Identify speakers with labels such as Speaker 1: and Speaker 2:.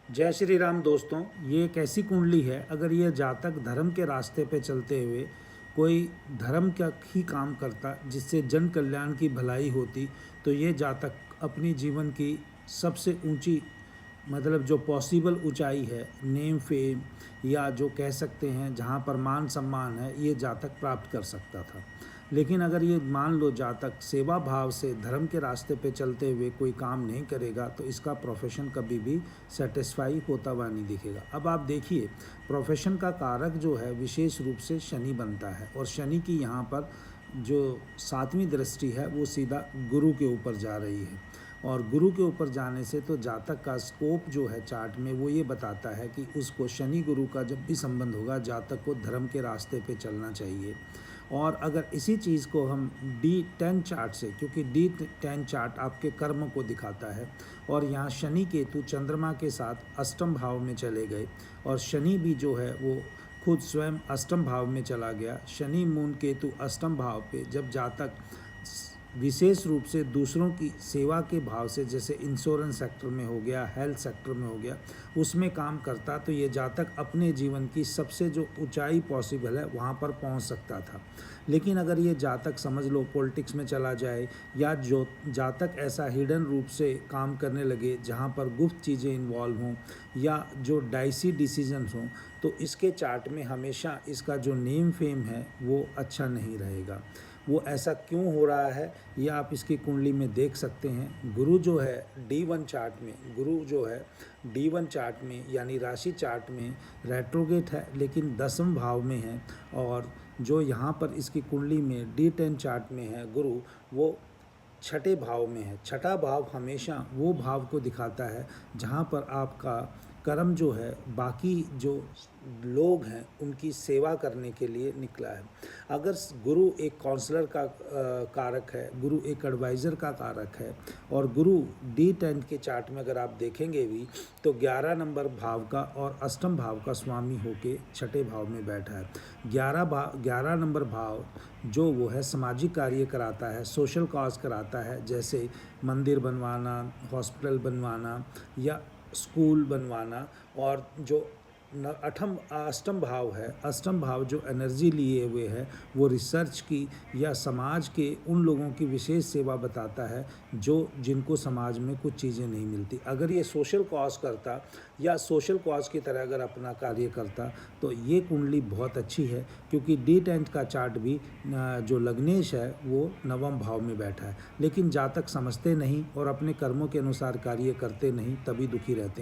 Speaker 1: जय श्री राम दोस्तों। ये एक ऐसी कुंडली है, अगर ये जातक धर्म के रास्ते पे चलते हुए कोई धर्म का ही काम करता जिससे जन कल्याण की भलाई होती, तो ये जातक अपनी जीवन की सबसे ऊंची मतलब जो पॉसिबल ऊंचाई है, नेम फेम या जो कह सकते हैं जहाँ पर मान सम्मान है, ये जातक प्राप्त कर सकता था। लेकिन अगर ये मान लो जातक सेवा भाव से धर्म के रास्ते पे चलते हुए कोई काम नहीं करेगा, तो इसका प्रोफेशन कभी भी सेटिस्फाई होता हुआ नहीं दिखेगा। अब आप देखिए, प्रोफेशन का कारक जो है विशेष रूप से शनि बनता है, और शनि की यहाँ पर जो सातवीं दृष्टि है वो सीधा गुरु के ऊपर जा रही है। और गुरु के ऊपर जाने से तो जातक का स्कोप जो है चार्ट में वो ये बताता है कि उसको शनि गुरु का जब भी संबंध होगा, जातक को धर्म के रास्ते पे चलना चाहिए। और अगर इसी चीज़ को हम D10 चार्ट से, क्योंकि D10 चार्ट आपके कर्म को दिखाता है, और यहाँ शनि केतु चंद्रमा के साथ अष्टम भाव में चले गए, और शनि भी जो है वो खुद स्वयं अष्टम भाव में चला गया। शनि मून केतु अष्टम भाव पे जब जातक विशेष रूप से दूसरों की सेवा के भाव से, जैसे इंश्योरेंस सेक्टर में हो गया, हेल्थ सेक्टर में हो गया, उसमें काम करता, तो ये जातक अपने जीवन की सबसे जो ऊंचाई पॉसिबल है वहाँ पर पहुँच सकता था। लेकिन अगर ये जातक समझ लो पॉलिटिक्स में चला जाए, या जो जातक ऐसा हिडन रूप से काम करने लगे जहाँ पर गुप्त चीज़ें इन्वॉल्व हों, या जो डाइसी डिसीजंस हों, तो इसके चार्ट में हमेशा इसका जो नेम फेम है वो अच्छा नहीं रहेगा। वो ऐसा क्यों हो रहा है ये आप इसकी कुंडली में देख सकते हैं। गुरु जो है D1 चार्ट में, गुरु जो है D1 चार्ट में यानी राशि चार्ट में रेट्रोगेट है, लेकिन 10वें भाव में है। और जो यहाँ पर इसकी कुंडली में D10 चार्ट में है गुरु, वो छठे भाव में है। छठा भाव हमेशा वो भाव को दिखाता है जहाँ पर आपका कर्म जो है बाकी जो लोग हैं उनकी सेवा करने के लिए निकला है। अगर गुरु एक काउंसलर का कारक है, गुरु एक एडवाइज़र का कारक है, और गुरु D10 के चार्ट में अगर आप देखेंगे भी तो 11 नंबर भाव का और अष्टम भाव का स्वामी होके छठे भाव में बैठा है। 11 नंबर भाव जो वो है सामाजिक कार्य कराता है, सोशल कॉज कराता है, जैसे मंदिर बनवाना, हॉस्पिटल बनवाना या स्कूल बनवाना। और जो अष्टम भाव है, अष्टम भाव जो एनर्जी लिए हुए है वो रिसर्च की या समाज के उन लोगों की विशेष सेवा बताता है जो जिनको समाज में कुछ चीज़ें नहीं मिलती। अगर ये सोशल कॉज करता या सोशल कॉज की तरह अगर अपना कार्य करता, तो ये कुंडली बहुत अच्छी है, क्योंकि D10 का चार्ट भी जो लग्नेश है वो 9वें भाव में बैठा है। लेकिन जातक समझते नहीं और अपने कर्मों के अनुसार कार्य करते नहीं, तभी दुखी रहते हैं।